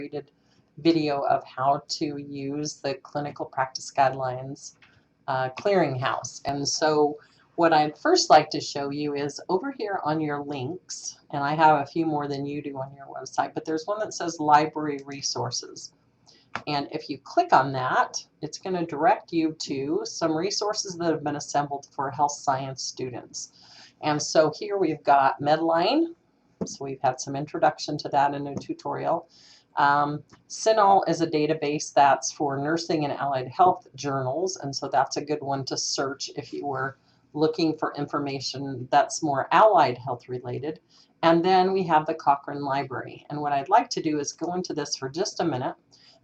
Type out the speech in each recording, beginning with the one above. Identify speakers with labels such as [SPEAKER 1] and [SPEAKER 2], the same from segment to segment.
[SPEAKER 1] treated video of how to use the clinical practice guidelines clearinghouse. And so what I'd first like to show you is over here on your links, and I have a few more than you do on your website, but there's one that says library resources. And if you click on that, it's going to direct you to some resources that have been assembled for health science students. And so here we've got Medline. So we've had some introduction to that in a tutorial. CINAHL is a database that's for nursing and allied health journals, and so that's a good one to search if you were looking for information that's more allied health related. And then we have the Cochrane Library. And what I'd like to do is go into this for just a minute.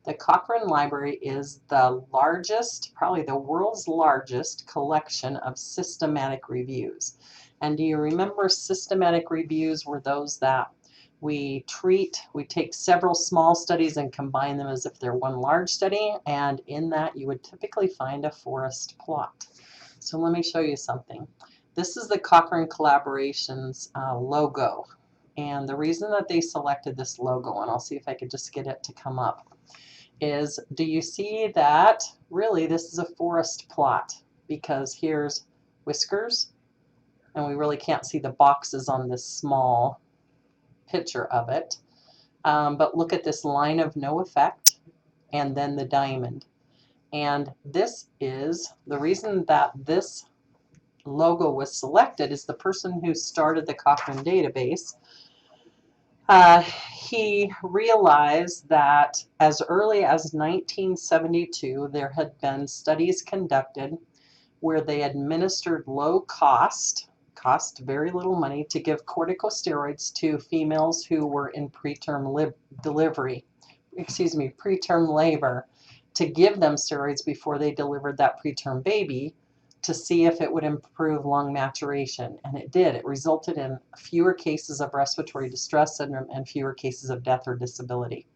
[SPEAKER 1] The Cochrane Library is the largest, probably the world's largest collection of systematic reviews. And do you remember systematic reviews were those that we take several small studies and combine them as if they're one large study, and in that you would typically find a forest plot. So let me show you something. This is the Cochrane Collaboration's logo, and the reason that they selected this logo, and I'll see if I could just get it to come up, is do you see that really this is a forest plot, because here's whiskers, and we really can't see the boxes on this small picture of it, but look at this line of no effect and then the diamond. And this is the reason that this logo was selected is the person who started the Cochrane database. He realized that as early as 1972 there had been studies conducted where they administered low cost very little money, to give corticosteroids to females who were in preterm labor, to give them steroids before they delivered that preterm baby to see if it would improve lung maturation. And it did. It resulted in fewer cases of respiratory distress syndrome and fewer cases of death or disability.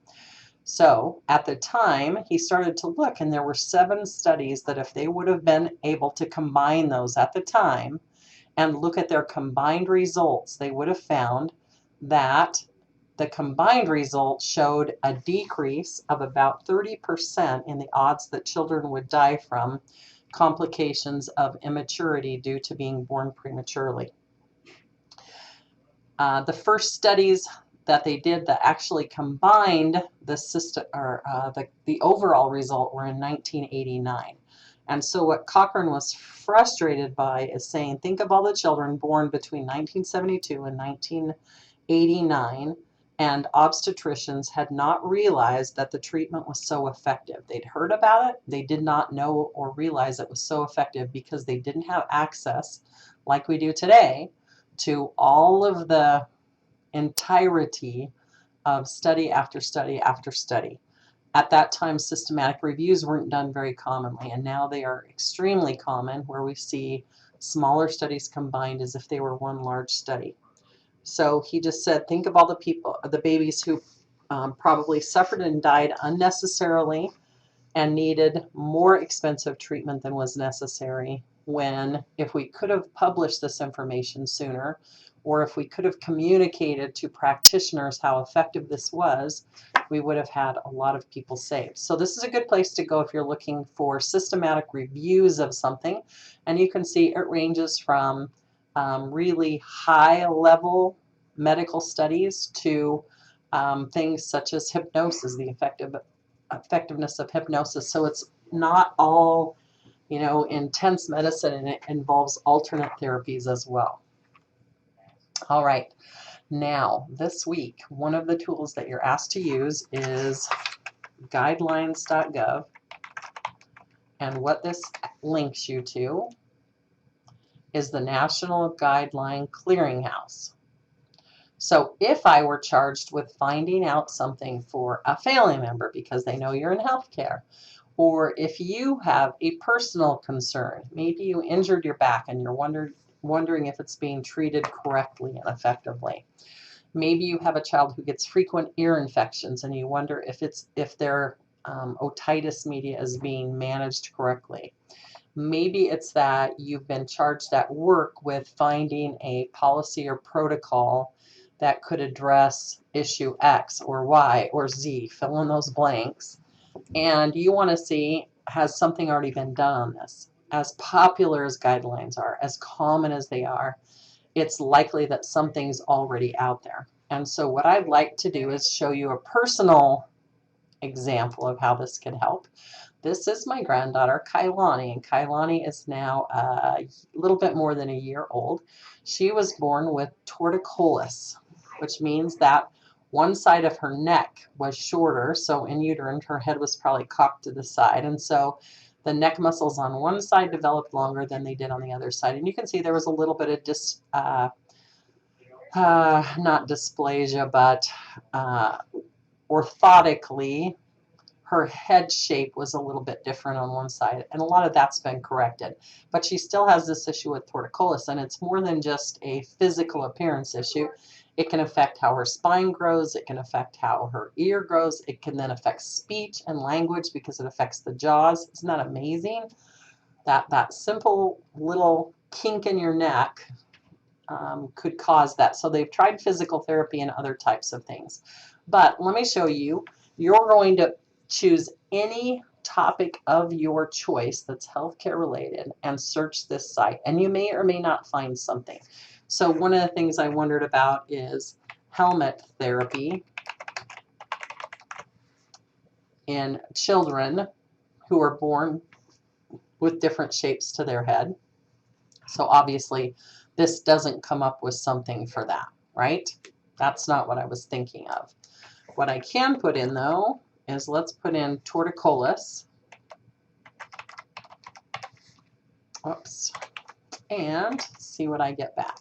[SPEAKER 1] So at the time, he started to look, and there were 7 studies that if they would have been able to combine those at the time and look at their combined results, they would have found that the combined results showed a decrease of about 30% in the odds that children would die from complications of immaturity due to being born prematurely. The first studies that they did that actually combined the system, or the overall result, were in 1989. And so what Cochrane was frustrated by is saying, think of all the children born between 1972 and 1989, and obstetricians had not realized that the treatment was so effective. They'd heard about it, they did not know or realize it was so effective because they didn't have access, like we do today, to all of the entirety of study after study after study. At that time, systematic reviews weren't done very commonly, and now they are extremely common, where we see smaller studies combined as if they were one large study. So he just said, think of all the people, the babies who probably suffered and died unnecessarily and needed more expensive treatment than was necessary, when if we could have published this information sooner, or if we could have communicated to practitioners how effective this was, we would have had a lot of people saved. So this is a good place to go if you're looking for systematic reviews of something. And you can see it ranges from really high-level medical studies to things such as hypnosis, the effectiveness of hypnosis. So it's not all, intense medicine, and it involves alternate therapies as well. All right, now this week, one of the tools that you're asked to use is Guidelines.gov, and what this links you to is the National Guideline Clearinghouse. So if I were charged with finding out something for a family member because they know you're in healthcare, or if you have a personal concern, maybe you injured your back and you're wondering if it's being treated correctly and effectively. Maybe you have a child who gets frequent ear infections and you wonder if their otitis media is being managed correctly. Maybe it's that you've been charged at work with finding a policy or protocol that could address issue X or Y or Z, fill in those blanks. And you want to see, has something already been done on this? As popular as guidelines are, as common as they are, it's likely that something's already out there. And so what I'd like to do is show you a personal example of how this could help. This is my granddaughter, Kailani, and Kailani is now a little bit more than a year old. She was born with torticollis, which means that one side of her neck was shorter, so in utero, her head was probably cocked to the side, and so the neck muscles on one side developed longer than they did on the other side. And you can see there was a little bit of not dysplasia, but orthotically, her head shape was a little bit different on one side, and a lot of that's been corrected. But she still has this issue with torticollis, and it's more than just a physical appearance issue. It can affect how her spine grows, it can affect how her ear grows, it can then affect speech and language because it affects the jaws. Isn't that amazing? That simple little kink in your neck could cause that. So they've tried physical therapy and other types of things. But let me show you. You're going to choose any topic of your choice that's healthcare related and search this site, and you may or may not find something. So one of the things I wondered about is helmet therapy in children who are born with different shapes to their head. So obviously this doesn't come up with something for that, right? That's not what I was thinking of. What I can put in though is, let's put in torticollis. Oops. And see what I get back.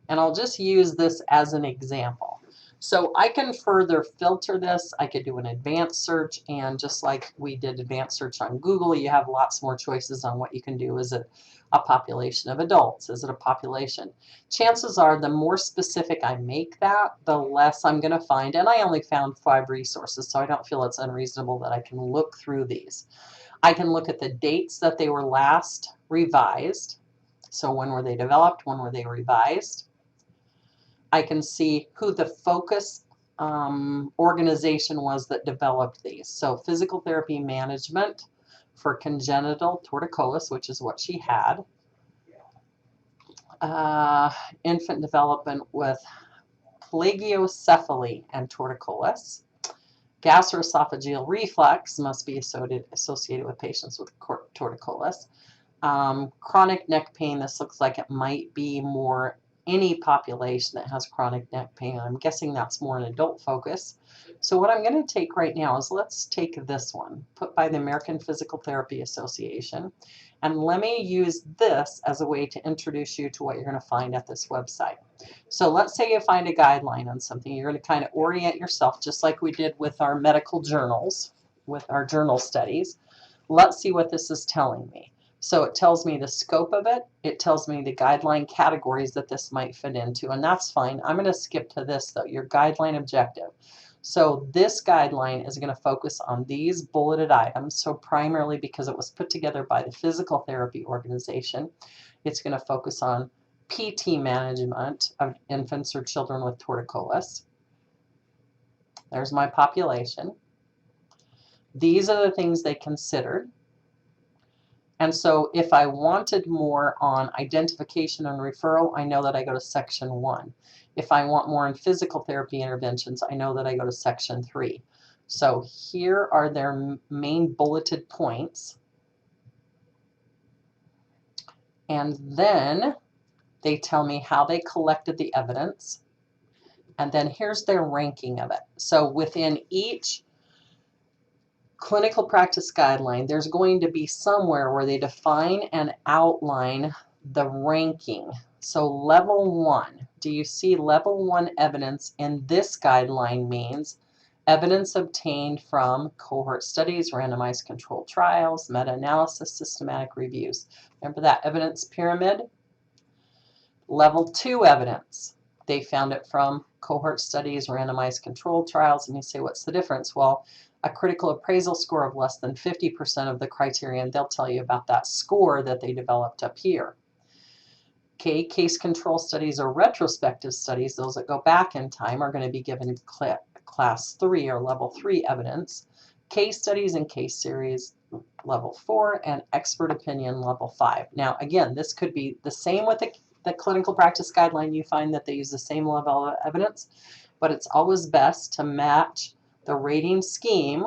[SPEAKER 1] And I'll just use this as an example. So I can further filter this. I could do an advanced search, and just like we did advanced search on Google, you have lots more choices on what you can do. Is it a population of adults? Is it a population? Chances are the more specific I make that, the less I'm going to find. And I only found 5 resources, so I don't feel it's unreasonable that I can look through these. I can look at the dates that they were last revised. So when were they developed? When were they revised? I can see who the focus organization was that developed these. So physical therapy management for congenital torticollis, which is what she had. Infant development with plagiocephaly and torticollis. Gastroesophageal reflux must be associated with patients with torticollis. Chronic neck pain, this looks like it might be more any population that has chronic neck pain. I'm guessing that's more an adult focus. So what I'm going to take right now is, let's take this one, put by the American Physical Therapy Association, and let me use this as a way to introduce you to what you're going to find at this website. So let's say you find a guideline on something. You're going to kind of orient yourself, just like we did with our medical journals, with our journal studies. Let's see what this is telling me. So it tells me the scope of it. It tells me the guideline categories that this might fit into, and that's fine. I'm going to skip to this though, your guideline objective. So this guideline is going to focus on these bulleted items. So primarily because it was put together by the Physical Therapy Organization, it's going to focus on PT management of infants or children with torticollis. There's my population. These are the things they considered. And so if I wanted more on identification and referral, I know that I go to section 1. If I want more in physical therapy interventions, I know that I go to section 3. So here are their main bulleted points. And then they tell me how they collected the evidence. And then here's their ranking of it. So within each clinical practice guideline, there's going to be somewhere where they define and outline the ranking. So level 1, do you see level 1 evidence in this guideline means evidence obtained from cohort studies, randomized controlled trials, meta-analysis, systematic reviews. Remember that evidence pyramid? Level 2 evidence, they found it from cohort studies, randomized controlled trials, and you say, what's the difference? Well, a critical appraisal score of less than 50% of the criterion, they'll tell you about that score that they developed up here. Okay, case control studies or retrospective studies, those that go back in time, are going to be given class 3 or level 3 evidence. Case studies and case series, level 4, and expert opinion, level 5. Now, again, this could be the same with the clinical practice guideline. You find that they use the same level of evidence, but it's always best to match the rating scheme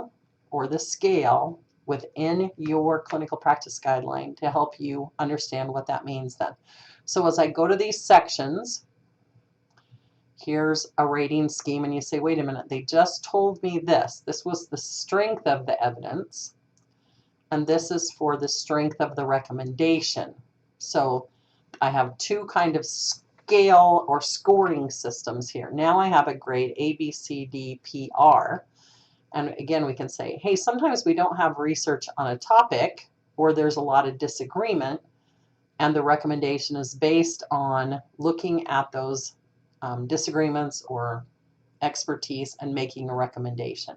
[SPEAKER 1] or the scale within your clinical practice guideline to help you understand what that means then. So as I go to these sections, here's a rating scheme, and you say, wait a minute, they just told me this. This was the strength of the evidence, and this is for the strength of the recommendation. So I have two kind of scale or scoring systems here. Now I have a grade A, B, C, D, P, R. And again, we can say, hey, sometimes we don't have research on a topic, or there's a lot of disagreement, and the recommendation is based on looking at those disagreements or expertise and making a recommendation.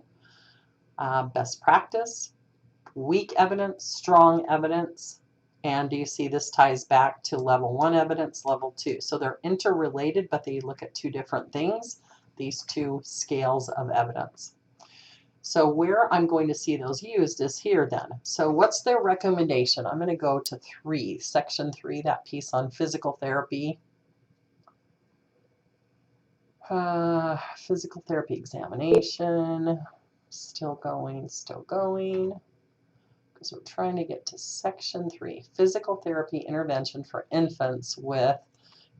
[SPEAKER 1] Best practice, weak evidence, strong evidence, and do you see this ties back to level 1 evidence, level 2. So they're interrelated, but they look at two different things, these two scales of evidence. So where I'm going to see those used is here then. So what's their recommendation? I'm going to go to 3, section 3, that piece on physical therapy. Physical therapy examination, still going, because we're trying to get to section 3, physical therapy intervention for infants with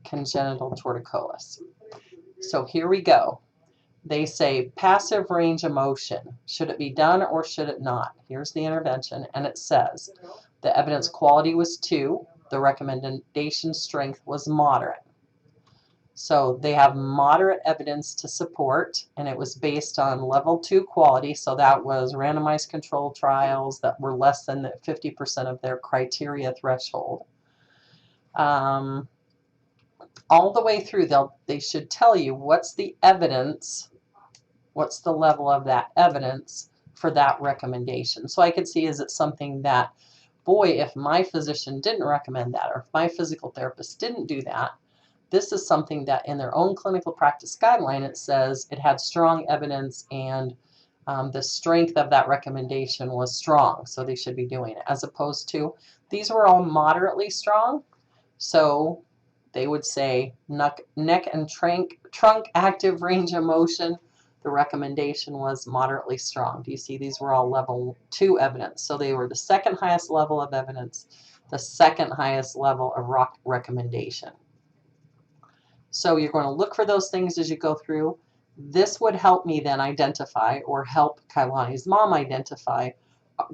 [SPEAKER 1] congenital torticollis. So here we go. They say passive range of motion. Should it be done or should it not? Here's the intervention, and it says the evidence quality was 2, the recommendation strength was moderate. So they have moderate evidence to support, and it was based on level 2 quality, so that was randomized controlled trials that were less than 50% of their criteria threshold. All the way through, they should tell you what's the evidence, what's the level of that evidence for that recommendation. So I could see, is it something that, boy, if my physician didn't recommend that, or if my physical therapist didn't do that, this is something that in their own clinical practice guideline, it says it had strong evidence and the strength of that recommendation was strong, so they should be doing it, as opposed to these were all moderately strong. So they would say neck and trunk active range of motion, the recommendation was moderately strong. Do you see these were all level 2 evidence? So they were the second highest level of evidence, the second highest level of recommendation. So you're going to look for those things as you go through. This would help me then identify, or help Kailani's mom identify,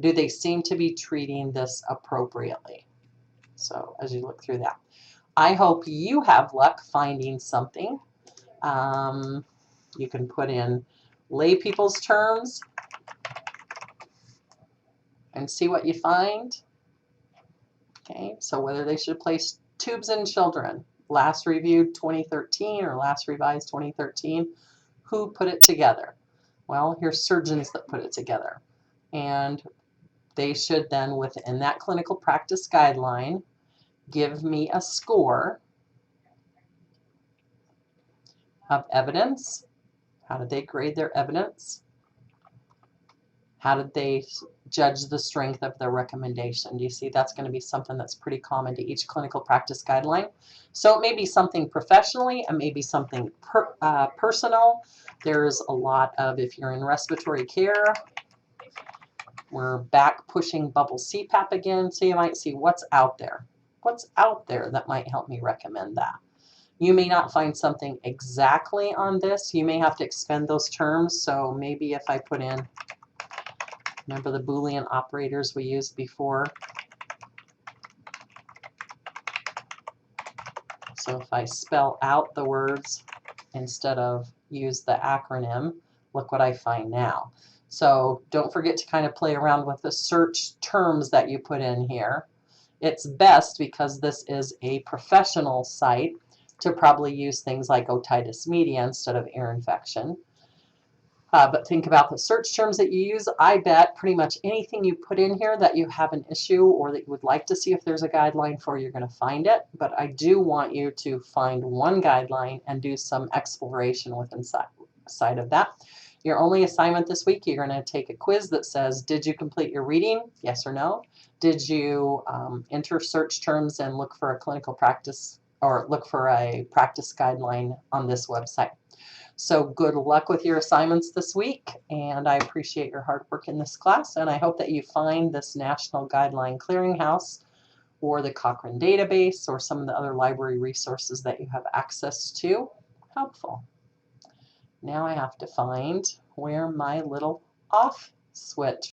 [SPEAKER 1] do they seem to be treating this appropriately? So as you look through that, I hope you have luck finding something. You can put in lay people's terms and see what you find. Okay, so whether they should place tubes in children, last reviewed 2013 or last revised 2013, who put it together? Well, here's surgeons that put it together. And they should then, within that clinical practice guideline, give me a score of evidence. How did they grade their evidence? How did they judge the strength of their recommendation? Do you see that's going to be something that's pretty common to each clinical practice guideline? So it may be something professionally, it may be something personal. There's a lot of, if you're in respiratory care, we're back pushing bubble CPAP again, so you might see what's out there. What's out there that might help me recommend that? You may not find something exactly on this. You may have to expend those terms. So maybe if I put in, remember the Boolean operators we used before? So if I spell out the words instead of use the acronym, look what I find now. So don't forget to kind of play around with the search terms that you put in here. It's best, because this is a professional site, to probably use things like otitis media instead of ear infection. But think about the search terms that you use. I bet pretty much anything you put in here that you have an issue or that you would like to see if there's a guideline for, you're going to find it. But I do want you to find one guideline and do some exploration within inside of that. Your only assignment this week, you're going to take a quiz that says, did you complete your reading? Yes or no? Did you enter search terms and look for a clinical practice or look for a practice guideline on this website? So good luck with your assignments this week, and I appreciate your hard work in this class, and I hope that you find this National Guideline Clearinghouse or the Cochrane database or some of the other library resources that you have access to helpful. Now I have to find where my little off switch